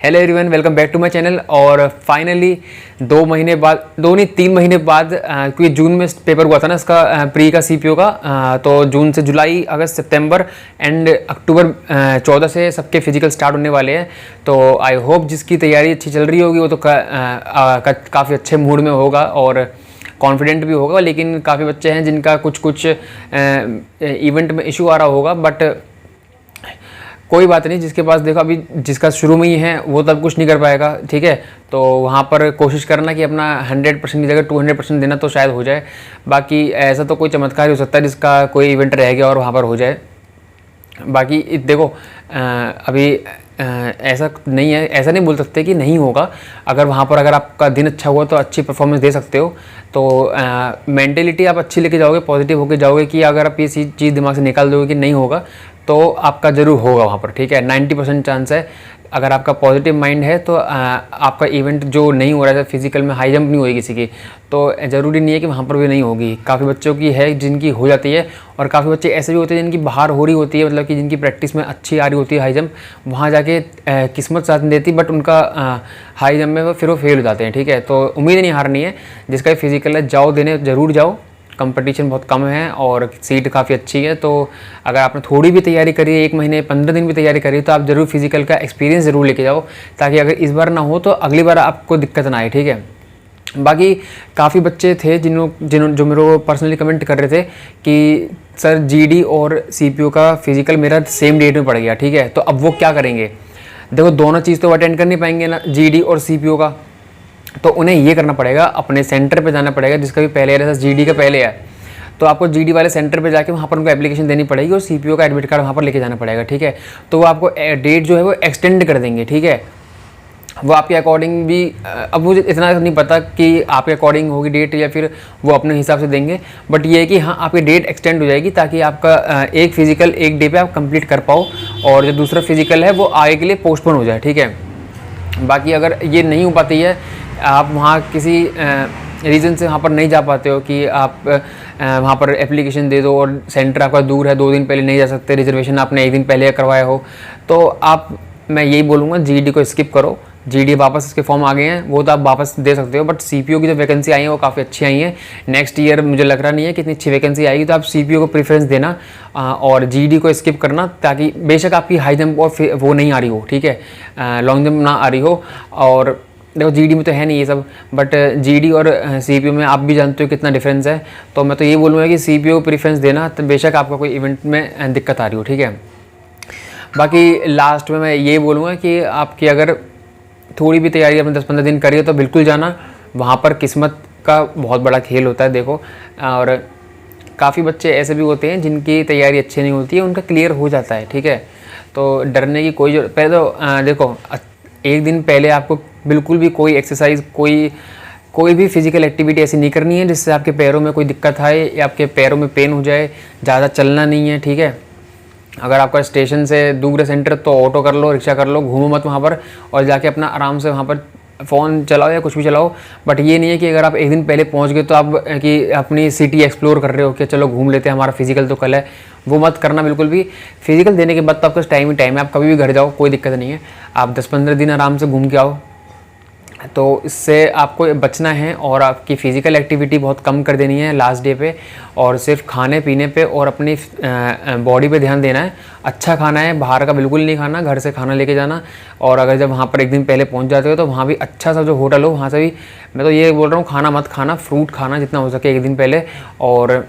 Hello everyone, welcome back to my channel. और finally 2 महीने बाद, 2 नहीं 3 महीने बाद, क्योंकि जून में पेपर हुआ था ना इसका प्री का सीपीओ का, तो जून से जुलाई, अगस्त, सितंबर एंड अक्टूबर 14 से सबके फिजिकल स्टार्ट होने वाले हैं। तो आई होप जिसकी तैयारी अच्छी चल रही होगी वो तो काफ़ी अच्छे मूड में होगा और कॉन्फिडेंट भी होगा। लेकिन काफ़ी बच्चे हैं जिनका कुछ इवेंट में इशू आ रहा होगा, बट कोई बात नहीं। जिसके पास देखो अभी जिसका शुरू में ही है वो तब कुछ नहीं कर पाएगा, ठीक है। तो वहाँ पर कोशिश करना कि अपना 100% की जगह 200% देना तो शायद हो जाए। बाकी ऐसा तो कोई चमत्कार हो सकता है जिसका कोई इवेंट रह गया और वहाँ पर हो जाए। बाकी देखो अभी ऐसा नहीं है, ऐसा नहीं बोल सकते कि नहीं होगा। अगर वहाँ पर अगर आपका दिन अच्छा हुआ तो अच्छी परफॉर्मेंस दे सकते हो। तो मेंटेलिटी आप अच्छी लेके जाओगे, पॉजिटिव होके जाओगे कि अगर आप ये चीज़ दिमाग से निकाल दोगे कि नहीं होगा तो आपका ज़रूर होगा वहाँ पर, ठीक है। 90% चांस है। अगर आपका पॉजिटिव माइंड है तो आपका इवेंट जो नहीं हो रहा है, फिजिकल में हाई जंप नहीं होगी किसी की, तो ज़रूरी नहीं है कि वहाँ पर भी नहीं होगी। काफ़ी बच्चों की है जिनकी हो जाती है, और काफ़ी बच्चे ऐसे भी होते हैं जिनकी बाहर हो रही होती है, मतलब कि जिनकी प्रैक्टिस में अच्छी आ रही होती है हाई जंप, वहाँ जाके किस्मत साथ नहीं देती, बट उनका हाई जंप में फिर वो फेल हो जाते हैं, ठीक है। तो उम्मीद नहीं हारनी है। जिसका फिजिकल है जाओ देने, ज़रूर जाओ। कंपटीशन बहुत कम है और सीट काफ़ी अच्छी है। तो अगर आपने थोड़ी भी तैयारी करी है, 1 महीने 15 दिन भी तैयारी करी, तो आप ज़रूर फिजिकल का एक्सपीरियंस ज़रूर लेके जाओ, ताकि अगर इस बार ना हो तो अगली बार आपको दिक्कत ना आए, ठीक है। बाकी काफ़ी बच्चे थे जो मेरे को पर्सनली कमेंट कर रहे थे कि सर जीडी और सीपीओ का फिजिकल मेरा सेम डेट में पड़ गया, ठीक है। तो अब वो क्या करेंगे? देखो दोनों चीज़ तो अटेंड कर नहीं पाएंगे ना, जीडी और सीपीओ का। तो उन्हें ये करना पड़ेगा, अपने सेंटर पे जाना पड़ेगा जिसका भी पहले है, जैसे जीडी का पहले है तो आपको जीडी वाले सेंटर पे जाके वहाँ पर उनको एप्लीकेशन देनी पड़ेगी और सीपीओ का एडमिट कार्ड वहाँ पर लेके जाना पड़ेगा, ठीक है। तो वो आपको डेट जो है वो एक्सटेंड कर देंगे, ठीक है। वो आपके अकॉर्डिंग भी, अब मुझे इतना नहीं पता कि आपके अकॉर्डिंग होगी डेट या फिर वो अपने हिसाब से देंगे, बट ये है कि हाँ आपकी डेट एक्सटेंड हो जाएगी, ताकि आपका एक फिजिकल एक डे पे आप कंप्लीट कर पाओ और जो दूसरा फिजिकल है वो आगे के लिए पोस्टपोन हो जाए, ठीक है। बाकी अगर ये नहीं हो पाती है, आप वहाँ किसी रीज़न से वहाँ पर नहीं जा पाते हो कि आप वहाँ पर एप्लीकेशन दे दो और सेंटर आपका दूर है, 2 दिन पहले नहीं जा सकते, रिजर्वेशन आपने 1 दिन पहले करवाया हो, तो मैं यही बोलूँगा जीडी को स्किप करो। जीडी वापस इसके फॉर्म आ गए हैं, वो तो आप वापस दे सकते हो, बट सीपीओ की जो वैकेंसी आई है वो काफ़ी अच्छी आई हैं। नेक्स्ट ईयर मुझे लग रहा नहीं है कि इतनी अच्छी वैकेंसी आएगी, तो आप सीपीओ को प्रेफरेंस देना और जीडी को स्किप करना, ताकि बेशक आपकी हाई जंप और वो नहीं आ रही हो, ठीक है, लॉन्ग जंप ना आ रही हो। और देखो जीडी में तो है नहीं ये सब, बट जीडी और सीपीओ में आप भी जानते हो कितना डिफरेंस है। तो मैं तो ये बोलूँगा कि सीपीओ प्रेफरेंस देना, तो बेशक आपका कोई इवेंट में दिक्कत आ रही हो, ठीक है। बाकी लास्ट में मैं ये बोलूँगा कि आपकी अगर थोड़ी भी तैयारी आपने 10-15 दिन करी है तो बिल्कुल जाना। वहाँ पर किस्मत का बहुत बड़ा खेल होता है, देखो। और काफ़ी बच्चे ऐसे भी होते हैं जिनकी तैयारी अच्छी नहीं होती है, उनका क्लियर हो जाता है, ठीक है। तो डरने की कोई जरूरत, पहले तो देखो 1 दिन पहले आपको बिल्कुल भी कोई एक्सरसाइज, कोई भी फिजिकल एक्टिविटी ऐसी नहीं करनी है जिससे आपके पैरों में कोई दिक्कत आए या आपके पैरों में पेन हो जाए। ज़्यादा चलना नहीं है, ठीक है। अगर आपका स्टेशन से दूर है सेंटर तो ऑटो कर लो, रिक्शा कर लो, घूमो मत वहाँ पर, और जाके अपना आराम से वहाँ पर फ़ोन चलाओ या कुछ भी चलाओ। बट ये नहीं है कि अगर आप 1 दिन पहले पहुँच गए तो आप कि अपनी सिटी एक्सप्लोर कर रहे हो कि चलो घूम लेते हैं, हमारा फिजिकल तो कल है। वो मत करना बिल्कुल भी। फिजिकल देने के बाद तो आपका टाइम ही टाइम है, आप कभी भी घर जाओ, कोई दिक्कत नहीं है। आप 10-15 दिन आराम से घूम के आओ, तो इससे आपको बचना है। और आपकी फ़िज़िकल एक्टिविटी बहुत कम कर देनी है लास्ट डे पे, और सिर्फ खाने पीने पे और अपनी बॉडी पे ध्यान देना है। अच्छा खाना है, बाहर का बिल्कुल नहीं खाना, घर से खाना लेके जाना। और अगर जब वहाँ पर 1 दिन पहले पहुँच जाते हो तो वहाँ भी अच्छा सा जो होटल हो वहाँ से भी, मैं तो ये बोल रहा हूँ खाना मत खाना, फ्रूट खाना जितना हो सके 1 दिन पहले। और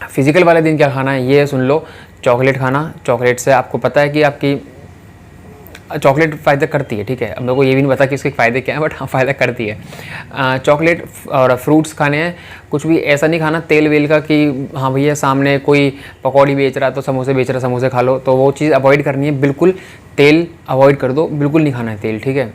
फिज़िकल वाले दिन क्या खाना है ये सुन लो, चॉकलेट खाना। चॉकलेट से आपको पता है कि आपकी चॉकलेट फ़ायदा करती है, ठीक है। अब मेरे को ये भी नहीं पता कि इसके फ़ायदे क्या हैं, बट हाँ फ़ायदा करती है। चॉकलेट और फ्रूट्स खाने हैं। कुछ भी ऐसा नहीं खाना तेल वेल का कि हाँ भैया सामने कोई पकौड़ी बेच रहा है तो समोसे बेच रहा है, समोसे खा लो, तो वो चीज़ अवॉइड करनी है बिल्कुल। तेल अवॉइड कर दो, बिल्कुल नहीं खाना है तेल, ठीक है।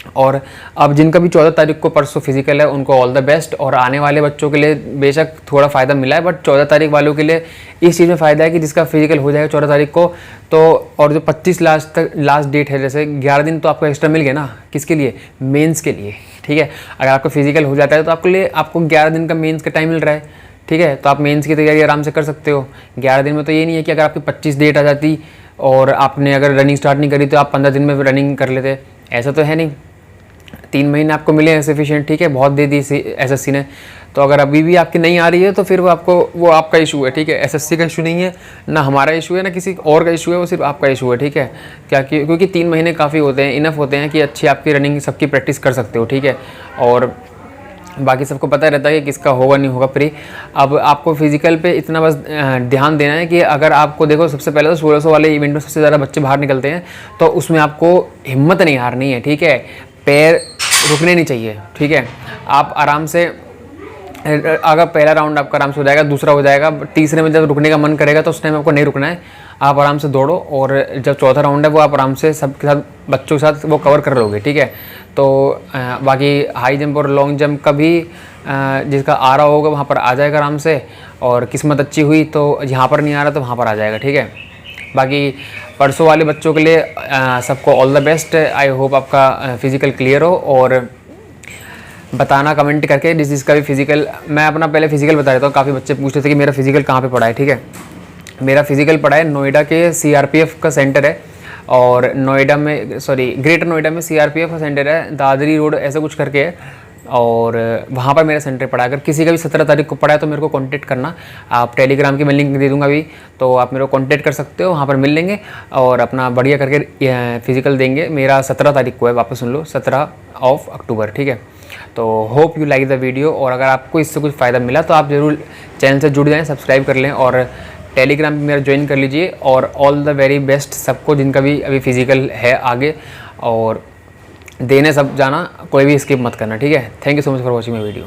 और अब जिनका भी 14 तारीख को परसों फिजिकल है उनको ऑल द बेस्ट। और आने वाले बच्चों के लिए बेशक थोड़ा फ़ायदा मिला है, बट 14 तारीख वालों के लिए इस चीज़ में फ़ायदा है कि जिसका फिजिकल हो जाएगा 14 तारीख को, तो और जो 25 लास्ट डेट है, जैसे 11 दिन तो आपको एक्स्ट्रा मिल गया ना, किसके लिए? मेंस के लिए, ठीक है। अगर आपका फिजिकल हो जाता है तो आपको 11 दिन का मेंस का टाइम मिल रहा है, ठीक है। तो आप मेंस की तैयारी आराम से कर सकते हो 11 दिन में। तो ये नहीं है कि अगर आपकी 25 डेट आ जाती और आपने अगर रनिंग स्टार्ट नहीं करी तो आप 15 दिन में रनिंग कर लेते, ऐसा तो है नहीं, 3 महीने आपको मिले हैं सफिशिएंट, ठीक है, बहुत दे दी एसएससी ने। तो अगर अभी भी आपकी नहीं आ रही है तो फिर वो आपका इशू है, ठीक है। एसएससी का इशू नहीं है, ना हमारा इशू है, ना किसी और का इशू है, वो सिर्फ आपका इशू है, ठीक है। क्योंकि 3 महीने काफ़ी होते हैं, इनफ होते हैं कि अच्छी आपकी रनिंग सबकी प्रैक्टिस कर सकते हो, ठीक है। और बाकी सबको पता रहता है कि किसका होगा नहीं होगा प्री। अब आपको फिजिकल पे इतना बस ध्यान देना है कि अगर आपको देखो, सबसे पहले तो 1600 वाले इवेंट में सबसे ज़्यादा बच्चे बाहर निकलते हैं, तो उसमें आपको हिम्मत नहीं हारनी है, ठीक है। पैर रुकने नहीं चाहिए, ठीक है। आप आराम से, अगर पहला राउंड आपका आराम से हो जाएगा, दूसरा हो जाएगा, तीसरे में जब रुकने का मन करेगा तो उस टाइम आपको नहीं रुकना है, आप आराम से दौड़ो। और जब चौथा राउंड है वो आप आराम से सबके साथ, बच्चों के साथ वो कवर कर लोगे, ठीक है। तो बाकी हाई जंप और लॉन्ग जंप का भी जिसका आ रहा होगा वहाँ पर आ जाएगा आराम से, और किस्मत अच्छी हुई तो यहाँ पर नहीं आ रहा तो वहाँ पर आ जाएगा, ठीक है। बाकी परसों वाले बच्चों के लिए सबको all the best. I hope आपका फिज़िकल क्लियर हो, और बताना कमेंट करके जिसका भी फिजिकल। मैं अपना पहले फिजिकल बता देता हूँ, काफ़ी बच्चे पूछते थे कि मेरा फिजिकल कहाँ पे पड़ा है, ठीक है। मेरा फिजिकल पड़ा है नोएडा के सीआरपीएफ का सेंटर है, और नोएडा में, सॉरी ग्रेटर नोएडा में सीआरपीएफ का सेंटर है, दादरी रोड ऐसा कुछ करके है, और वहाँ पर मेरा सेंटर पड़ा है। अगर किसी का भी 17 तारीख को पड़ा है तो मेरे को कांटेक्ट करना, आप टेलीग्राम की मैं लिंक दे दूँगा अभी, तो आप मेरे को कांटेक्ट कर सकते हो, वहाँ पर मिल लेंगे और अपना बढ़िया करके फिजिकल देंगे। मेरा 17 तारीख को है, वापस सुन लो, 17 अक्टूबर, ठीक है। तो hope you like the video, और अगर आपको इससे कुछ फ़ायदा मिला तो आप ज़रूर चैनल से जुड़ जाएं, सब्सक्राइब कर लें, और टेलीग्राम पे मेरा ज्वाइन कर लीजिए। और ऑल द वेरी बेस्ट सबको जिनका भी अभी फिजिकल है आगे, और देने सब जाना, कोई भी स्किप मत करना, ठीक है। Thank you so much for watching my video.